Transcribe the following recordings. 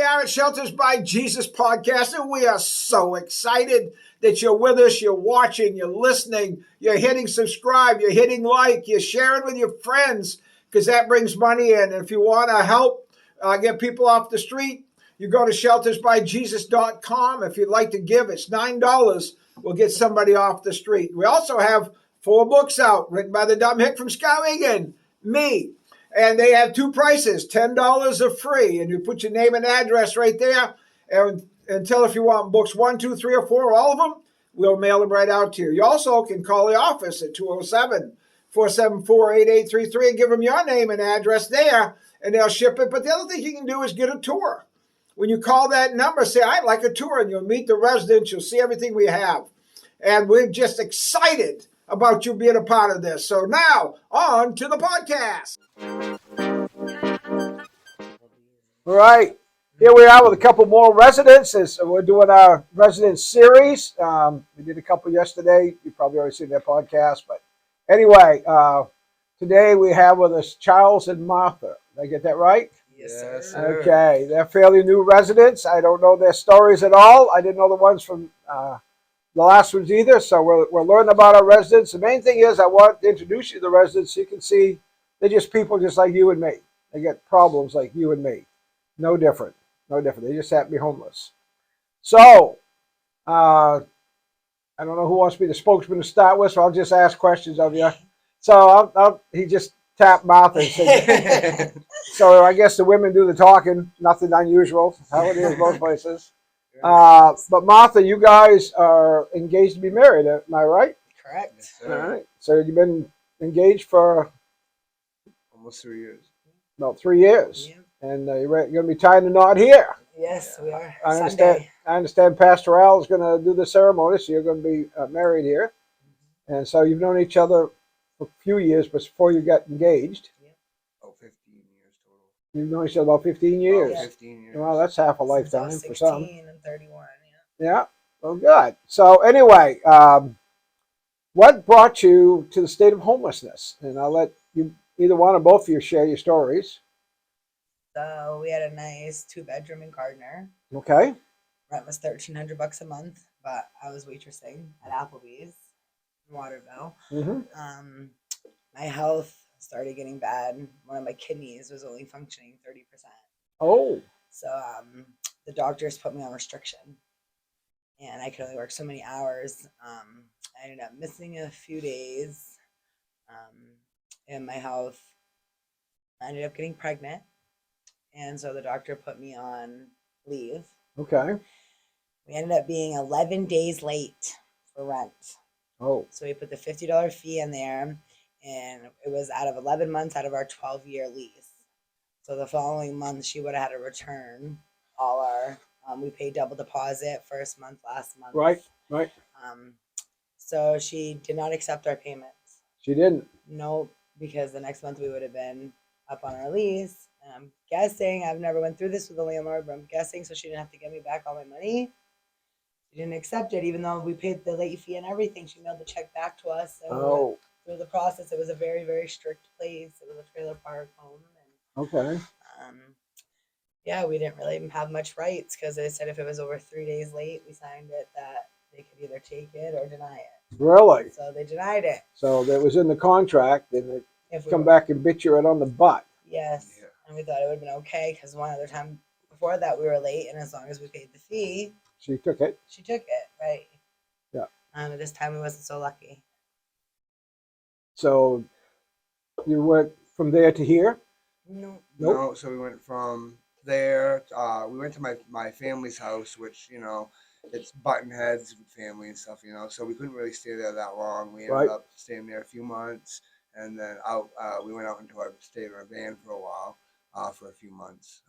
are at Shelters by Jesus podcast, and we are so excited that you're with us, you're watching, you're listening, you're hitting subscribe, you're hitting like, you're sharing with your friends, because that brings money in. And if you want to help get people off the street, you go to sheltersbyjesus.com. If you'd like to give, it's $9. We'll get somebody off the street. We also have 4 books out written by the dumb hick from Skowhegan, me. And they have 2 prices, $10 are free. And you put your name and address right there and tell if you want books 1, 2, 3, or 4, all of them. We'll mail them right out to you. You also can call the office at 207-474-8833 and give them your name and address there, and they'll ship it. But the other thing you can do is get a tour. When you call that number, say, I'd like a tour, and you'll meet the residents. You'll see everything we have. And we're just excited about you being a part of this. So now, on to the podcast. All right. Here we are with a couple more residents. We're doing our resident series. We did a couple yesterday. You've probably already seen their podcast. But anyway, today we have with us Charles and Martha. Did I get that right? Yes, sir. Okay. They're fairly new residents. I don't know their stories at all. I didn't know the ones from the last ones either. So we're learning about our residents. The main thing is I want to introduce you to the residents so you can see they're just people just like you and me. They get problems like you and me. No different. No different. They just happen to be homeless. So, I don't know who wants to be the spokesman to start with, so I'll just ask questions of you. So he just tapped Martha and said, so I guess the women do the talking. Nothing unusual. How it is most places. But Martha, you guys are engaged to be married. Am I right? Correct. Yes, all right. So you've been engaged for almost 3 years. About 3 years. Yeah. And you're going to be tying the knot here. Yes, we are. I understand Pastor Al is going to do the ceremony, so you're going to be married here. Mm-hmm. And so you've known each other for a few years before you got engaged. Yeah. Oh, 15 years total. You've known each other about 15 years. Oh, 15 years. Well, that's half a lifetime for some. 16 and 31, yeah. Yeah, well, good. So anyway, what brought you to the state of homelessness? And I'll let you, either one or both of you, share your stories. So we had a nice 2-bedroom in Gardner. Okay. Rent was $1,300 a month, but I was waitressing at Applebee's in Waterville. Mm-hmm. My health started getting bad. One of my kidneys was only functioning 30%. Oh. So the doctors put me on restriction, and I could only work so many hours. I ended up missing a few days in my health. I ended up getting pregnant. And so the doctor put me on leave. Okay. We ended up being 11 days late for rent. Oh. So we put the $50 fee in there, and it was out of 11 months out of our 12-year lease. So the following month, she would have had to return all our, we paid double deposit first month, last month. Right. So she did not accept our payments. She didn't? No, because the next month we would have been up on our lease. And I'm guessing, I've never went through this with the landlord, but I'm guessing so she didn't have to give me back all my money. She didn't accept it, even though we paid the late fee and everything. She mailed the check back to us. And we went through the process. It was a very, very strict place. It was a trailer park home. And, okay. Yeah, we didn't really even have much rights because they said if it was over 3 days late, we signed it that they could either take it or deny it. Really? So they denied it. So that was in the contract, and they come back and bit you right on the butt. Yes. Yeah. And we thought it would have been okay because one other time before that we were late, and as long as we paid the fee, she took it. She took it, right? Yeah. This time we wasn't so lucky. So you went from there to here? No. Nope. No. So we went from there. We went to my family's house, which it's button heads with family and stuff. So we couldn't really stay there that long. We ended up staying there a few months, and then we went out into stayed in our van for a while. For a few months.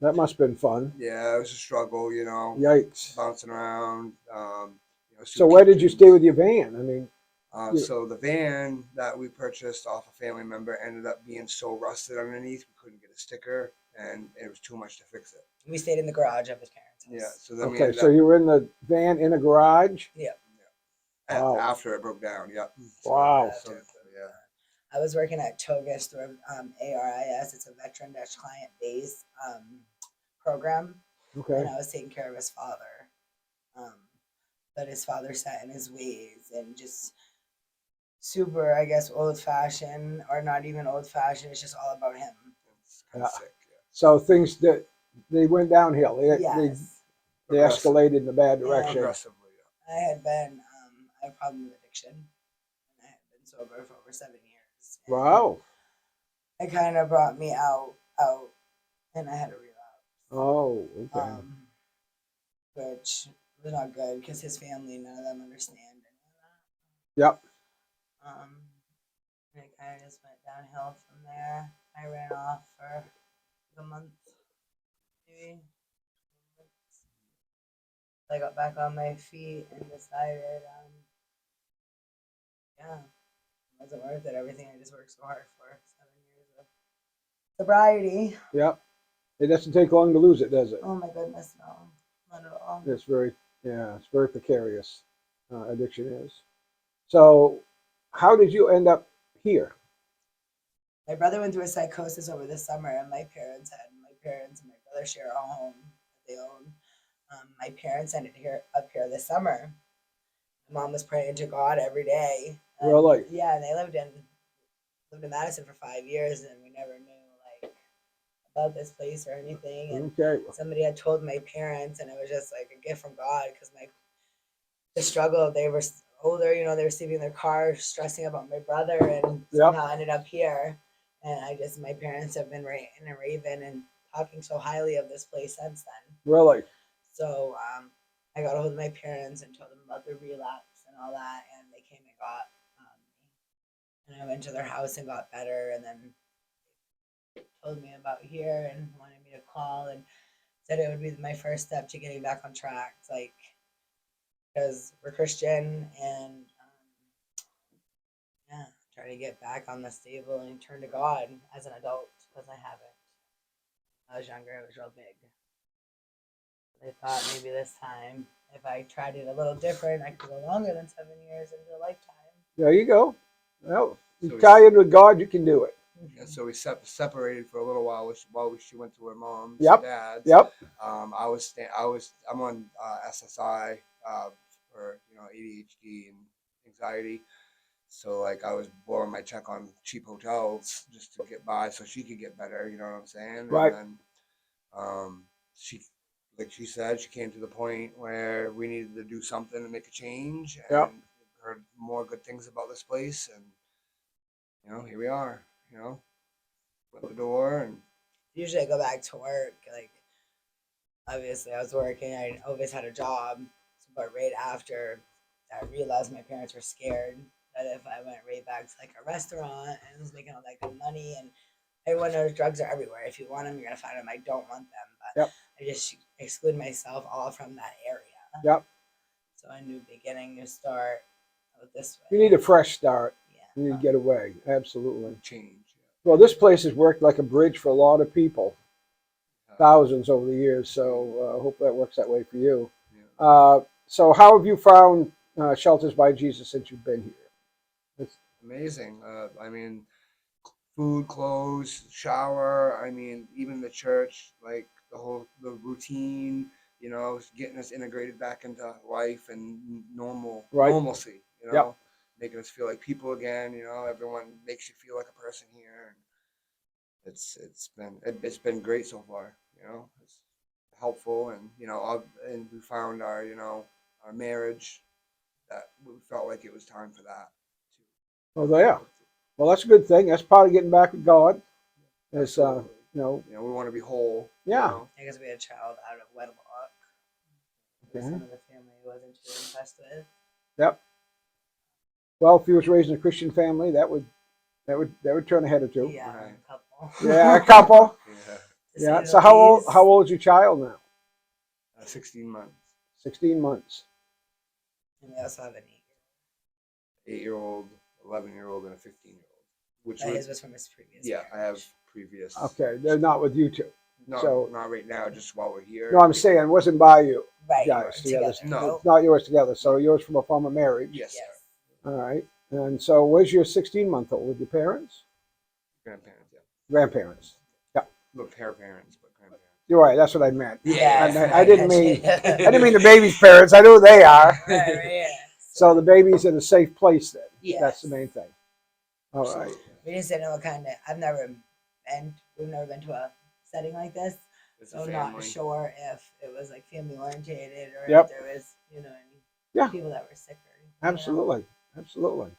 That must have been fun. Yeah, it was a struggle, Yikes. Bouncing around. So where did you stay with your van? I mean, so the van that we purchased off a family member ended up being so rusted underneath, we couldn't get a sticker, and it was too much to fix it. We stayed in the garage of his parents' house. Yeah. So then okay, so you were in the van in a garage? Yeah. Wow. After it broke down, yeah. Wow. So, yeah. I was working at TOGIS through ARIS. It's a veteran-client-based program. Okay. and I was taking care of his father. But his father set in his ways and just super, I guess, old fashioned, or not even old fashioned. It's just all about him. It's kind of Yeah. sick. Yeah. So things that they went downhill. Yes. They escalated in a bad direction. Progressively. Yeah. I had been, I had a problem with addiction. And I had been sober for over 7 years. And Wow. it kind of brought me out, and I had a relapse. Oh, okay. Which was not good because his family, none of them understand any of that. Yep. And it kind of just went downhill from there. I ran off for a month, maybe. I got back on my feet and decided, yeah, it wasn't worth it. Everything I just worked so hard for 7 years of sobriety. Yep. It doesn't take long to lose it, does it? Oh my goodness, no, not at all. It's very precarious. Addiction is. So, how did you end up here? My brother went through a psychosis over the summer, and my parents and my brother share a home that they own. My parents ended up here this summer. My mom was praying to God every day. Really? Yeah, and they lived in Madison for 5 years, and we never knew like about this place or anything. And Okay. somebody had told my parents, and it was just like a gift from God because the struggle. They were older, they were sleeping in their car, stressing about my brother, and somehow ended up here. And my parents have been ranting and raving and talking so highly of this place since then. Really? So I got a hold of my parents and told them about the relapse and all that, and they came and got me. And I went to their house and got better, and then told me about here and wanted me to call and said it would be my first step to getting back on track. It's like, because we're Christian and yeah, try to get back on the stable and turn to God as an adult because I haven't. When I was younger, it was real big. I thought maybe this time, if I tried it a little different, I could go longer than 7 years into a lifetime. There you go. Well, you So tie in with God, you can do it. Yeah, so we separated for a little while while she went to her mom's Yep. dad's. Yep. I'm on SSI for ADHD and anxiety. So like I was blowing my check on cheap hotels just to get by, so she could get better. You know what I'm saying? Right. And then she, like she said, she came to the point where we needed to do something to make a change. And Yep. heard more good things about this place, and here we are. Went the door, and Usually I go back to work. Like, obviously I was working. I always had a job. But right after, I realized my parents were scared that if I went right back to like a restaurant and was making all that good money, and everyone knows drugs are everywhere. If you want them, you're gonna find them. I don't want them, but Yep. I just exclude myself all from that area. Yep. So a new beginning, new start. This way. You need a fresh start. Yeah. You need to get away. Absolutely. change. Well, this place has worked like a bridge for a lot of people, thousands over the years. So I hope that works that way for you. Yeah. So how have you found Shelters by Jesus since you've been here? It's Amazing. I mean, food, clothes, shower. I mean, even the church, like the routine. Getting us integrated back into life and normalcy. Yep. Making us feel like people again. Everyone makes you feel like a person here. It's been great so far. It's helpful, and and we found our marriage that we felt like it was time for that. Oh, yeah. Well, that's a good thing. That's part of getting back with God. It's we want to be whole. Yeah. I guess we had a child out of wedlock. Okay. Some of the family wasn't too impressed with. Yep. Well, if he was raised in a Christian family, that would turn a head or two. Yeah, Right. a couple. Yeah, a couple. Yeah. Yeah. So how old is your child now? 16 months. 16 months. And we also have an 8-year-old, 11-year-old, and a 15-year-old. Which his was from his previous. Yeah, marriage. I have previous. Okay, they're not with you two. No, So- not right now. Just while we're here. No, I'm saying it wasn't by you Right. guys together. No. It's not yours together. So yours from a former marriage. Yes, Yes. sir. All right. And so where's your 16-month-old? With your parents? Grandparents. Yeah. Grandparents. Look, hair parents, but grandparents. You're right. That's what I meant. Yeah, I didn't mean I I didn't mean the baby's parents. I know who they are. Right, yeah. So the baby's in a safe place then. Yes. That's the main thing. All right. Absolutely. We just didn't know what kind of. We've never been to a setting like this, It's a so not family. sure if it was like family orientated or Yep. if there was, any Yeah. people that were sicker. you know? Absolutely. Absolutely.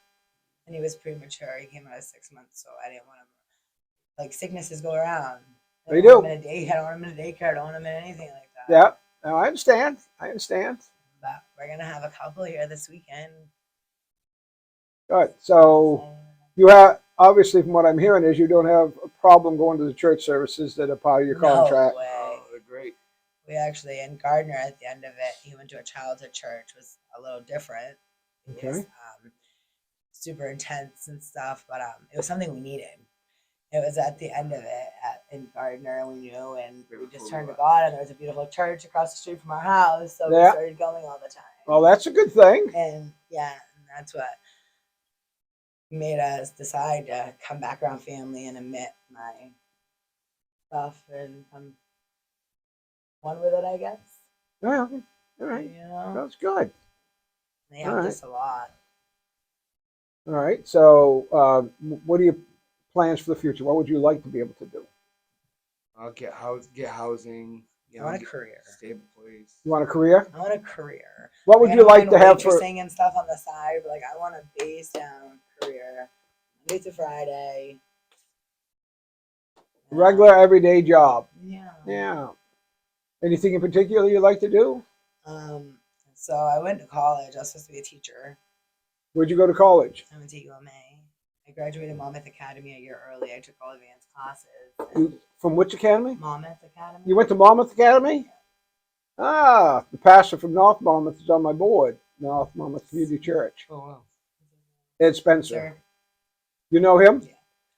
And he was premature. He came out at 6 months, so I didn't want him. Like sicknesses go around. I They don't want do. him in a day. I don't want him in a daycare. I don't want him in anything like that. Yeah. No, I understand. I understand. But we're gonna have a couple here this weekend. Good. So you have, obviously, from what I'm hearing, is you don't have a problem going to the church services that are part of your contract. No way. Oh, they're great. We actually, in Gardner, at the end of it, he went to a childhood church. Was a little different. It was, Okay. super intense and stuff, but it was something we needed. It was at the end of it in Gardner, and we knew, and we just turned to God, and there was a beautiful church across the street from our house, so we Yeah. started going all the time. Well, that's a good thing. And yeah, and that's what made us decide to come back around family and admit my stuff and come one with it, I guess. Well, all right. You know, That's good. they helped Alright. us a lot. All right. So, what are your plans for the future? What would you like to be able to do? I'll get housing. You I know, want a get career. stable place. You want a career? I want a career. What would I you don't like mind to have for waitressing and stuff on the side, but like I want a base down career, Monday to Friday. regular everyday job? Yeah. Yeah. Anything in particular you like to do? So I went to college. I was supposed to be a teacher. Where'd you go to college? I went to UMA. I graduated Monmouth Academy a year early. I took all advanced classes. You, from which academy? Monmouth Academy. You went to Monmouth Academy? Ah, the pastor from North Monmouth is on my board. North Monmouth Community Church. Oh wow. Ed Spencer. Sir. You know him? Yeah.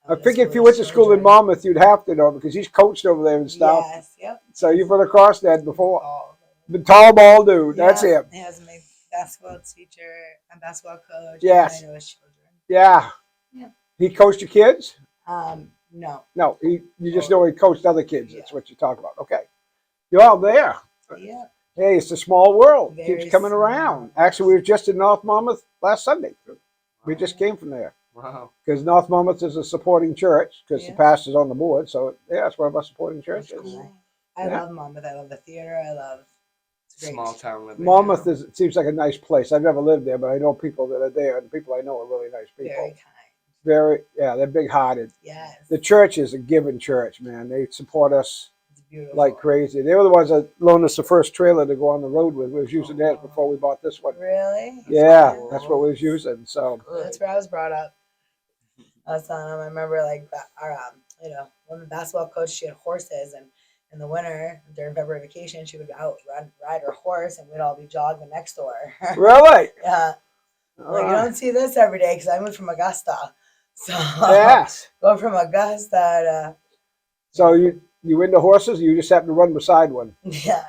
I figured if you went to school in Monmouth, you'd have to know because he's coached over there and stuff. Yes. Yep. So you've run across that before. Oh. The tall, bald dude. That's Yeah, him. He was my basketball teacher and basketball coach. Yes. And I know his children. Yeah. Yeah. He coached your kids? No. No, you just know he coached other kids. That's Yeah. what you talk about. Okay. You're all there. Yeah. Hey, it's a small world. Very Keeps coming small. around. Actually, we were just in North Monmouth last Sunday. We just came from there Wow. because North Monmouth is a supporting church because Yeah. the pastor's on the board. So, yeah, it's one of our supporting churches. cool. I Yeah. love Monmouth. I love the theater. It's great. Small town living. Monmouth it seems like a nice place. I've never lived there, but I know people that are there, and the people I know are really nice people. Very kind. They're big-hearted. Yes. The church is a giving church, man. They support us It's beautiful. like crazy. They were the ones that loaned us the first trailer to go on the road with. We was using theirs before we bought this one. Really? Yeah, cool. that's what we was using. So, That's where I was brought up. I was telling him, I remember like our when the basketball coach, she had horses, and in the winter during February vacation, she would ride her horse, and we'd all be jogging next door. really? Yeah. All Like you right. don't see this every day because I moved from Augusta. So Yes. go from Augusta So you into horses? Or you just happen to run beside one?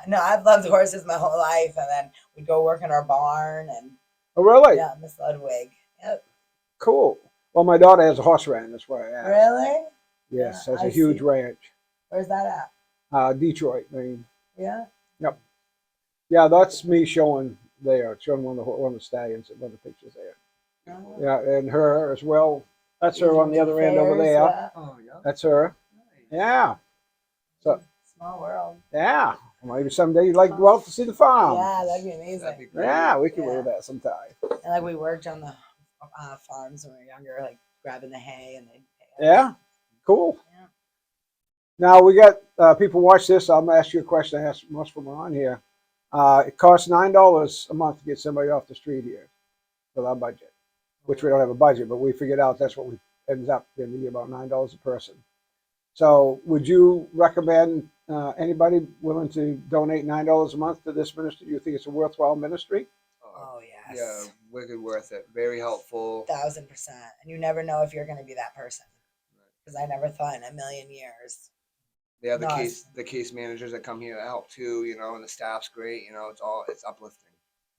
no, I've loved horses my whole life, and then we'd go work in our barn, and Oh, really? yeah, Miss Ludwig. Yep. Cool. Well, my daughter has a horse ranch. That's why I asked. Really? Yes, Yeah, has a I huge see. ranch. Where's that at? Detroit, Maine. Yeah. Yeah, that's me showing there, showing one of the stallions and one of the pictures there. Oh. Yeah, and her as well. That's her on the other end over there. Yeah. Oh yeah. That's her. Nice. Yeah, So- Small world. yeah. Maybe someday you'd like to go out to see the farm. Yeah, that'd be amazing. That'd be great. Yeah, we can Yeah. do that sometime. And like we worked on the farms when we were younger, like grabbing the hay, and they. Yeah, cool. Yeah. Now we got people watch this. I'm gonna ask you a question. I asked most of them on here. It costs $9 a month to get somebody off the street here with our budget, which we don't have a budget, but we figured out that's what we ends up in the year, about $9 a person. So, would you recommend anybody willing to donate $9 a month to this ministry? Do you think it's a worthwhile ministry? Oh yes. Yeah, wicked worth it. Very helpful. 1000%. And you never know if you're going to be that person. Because I never thought in a million years. They have Nice. the case managers that come here to help too, and the staff's great, it's uplifting.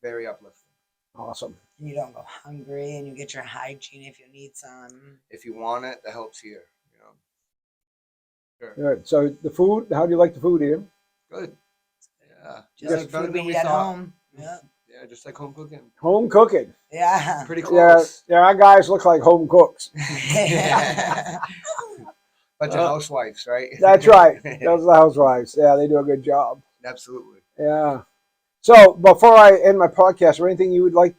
Very uplifting. Awesome. And you don't go hungry, and you get your hygiene if you need some. If you want it, the help's here. Sure. Good. So the food, how do you like the food, Ian? Good. Yeah. Just like better food we than eat at thought. home. Yeah. Yeah, just like home cooking. Home cooking. Yeah. Pretty Yeah, close. yeah, our guys look like home cooks. Bunch of housewives, right? That's right. Those are the housewives. Yeah, they do a good job. Absolutely. Yeah. So before I end my podcast, is there anything you would like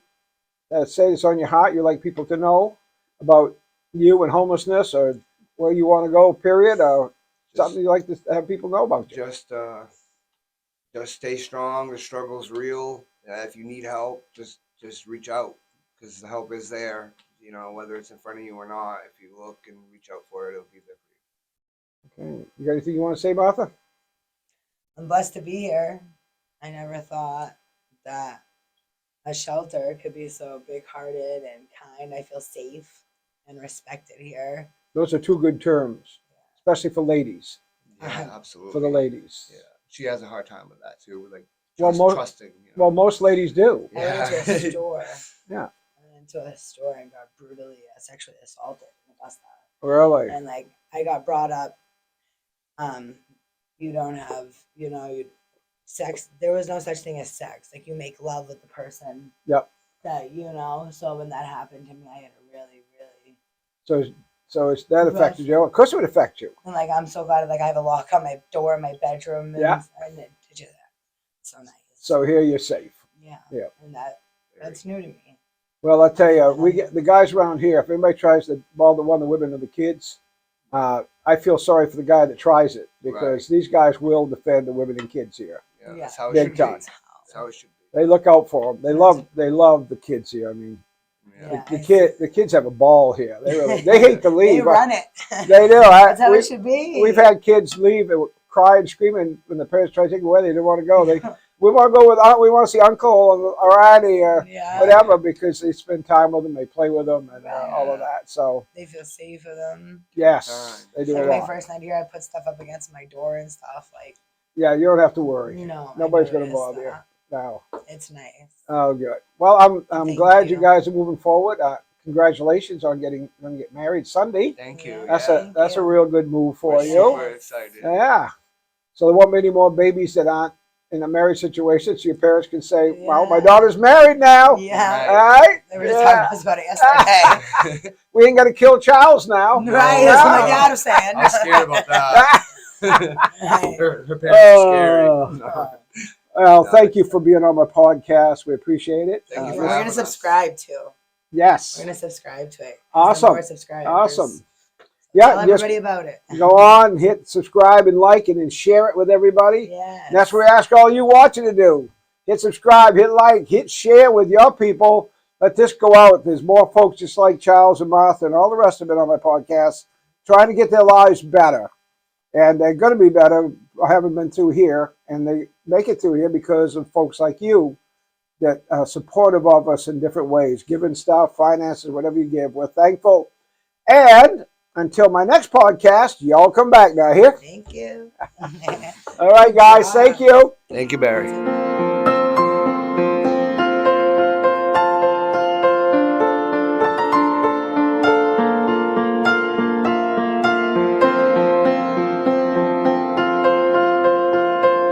to say that's on your heart you'd like people to know about you and homelessness, or where you want to go, period, or something you'd like to have people know about you? Just stay strong. The struggle's real. If you need help, just reach out, because the help is there. You know, whether it's in front of you or not. If you look and reach out for it, it'll be there for you. Okay. You got anything you want to say, Martha? I'm blessed to be here. I never thought that a shelter could be so big-hearted and kind. I feel safe and respected here. Those are two good terms, especially for ladies. Yeah, absolutely. For the ladies. Yeah, she has a hard time with that too. With like trusting. You know? Well, most ladies do. I went into a store. Yeah. I went into a store and got brutally sexually assaulted in the bus stop. Really? And like I got brought up, you don't have, sex. There was no such thing as sex. Like you make love with the person. Yep. That So when that happened to me, I had a really, really. So it's that affected you. Of course, it would affect you. And like I'm so glad like I have a lock on my door in my bedroom. And, Yeah. And it did that. So nice. So here you're safe. Yeah. Yeah. And that's new to me. Well, I'll tell you, we get the guys around here. If anybody tries to bother one of the women or the kids, I feel sorry for the guy that tries it, because these guys will defend the women and kids here. Yeah, Yeah. that's how it Big should time. be. That's how it should be. They look out for them. They love the kids here. I mean, Yeah. the kids have a ball here. They hate to leave. They run it. They do. That's how it should be. We've had kids leave and cry and screaming when the parents try to take them away. They didn't want to go. We want to go with. We want to see Uncle or Auntie or whatever, because they spend time with them, they play with them, and all of that. So they feel safe with them. yes, they do. Like a my lot. first night here, I put stuff up against my door and stuff. Like Yeah, you don't have to worry. no, Nobody's going to bother you. No. It's nice. Oh, good. Well, I'm Thank glad you. you guys are moving forward. Congratulations on going to get married Sunday. Thank you. That's yeah. a real good move for We're you. super excited. Yeah. So there won't be any more babies that aren't in a married situation, so your parents can say, "Well, my daughter's married now." Yeah. All right. They were just talking to us about it yesterday. We ain't got to kill Charles now. Right, that's what my dad was saying. I was scared about that. her parents are scary. Well, thank you for being on my podcast. We appreciate it. Thank you for We're having gonna us. subscribe too. Yes. We're gonna subscribe to it. Awesome. More subscribers. Awesome. Tell Yeah, just everybody about it. go on, hit subscribe and like it, and share it with everybody. Yeah. And that's what we ask all you watching to do. Hit subscribe, hit like, hit share with your people. Let this go out. There's more folks just like Charles and Martha and all the rest of it on my podcast trying to get their lives better. And they're going to be better. I haven't been through here, and they make it through here because of folks like you that are supportive of us in different ways, giving stuff, finances, whatever you give. We're thankful. And until my next podcast, y'all come back now here. Thank you. All right, guys. Thank you. Thank you, Barry.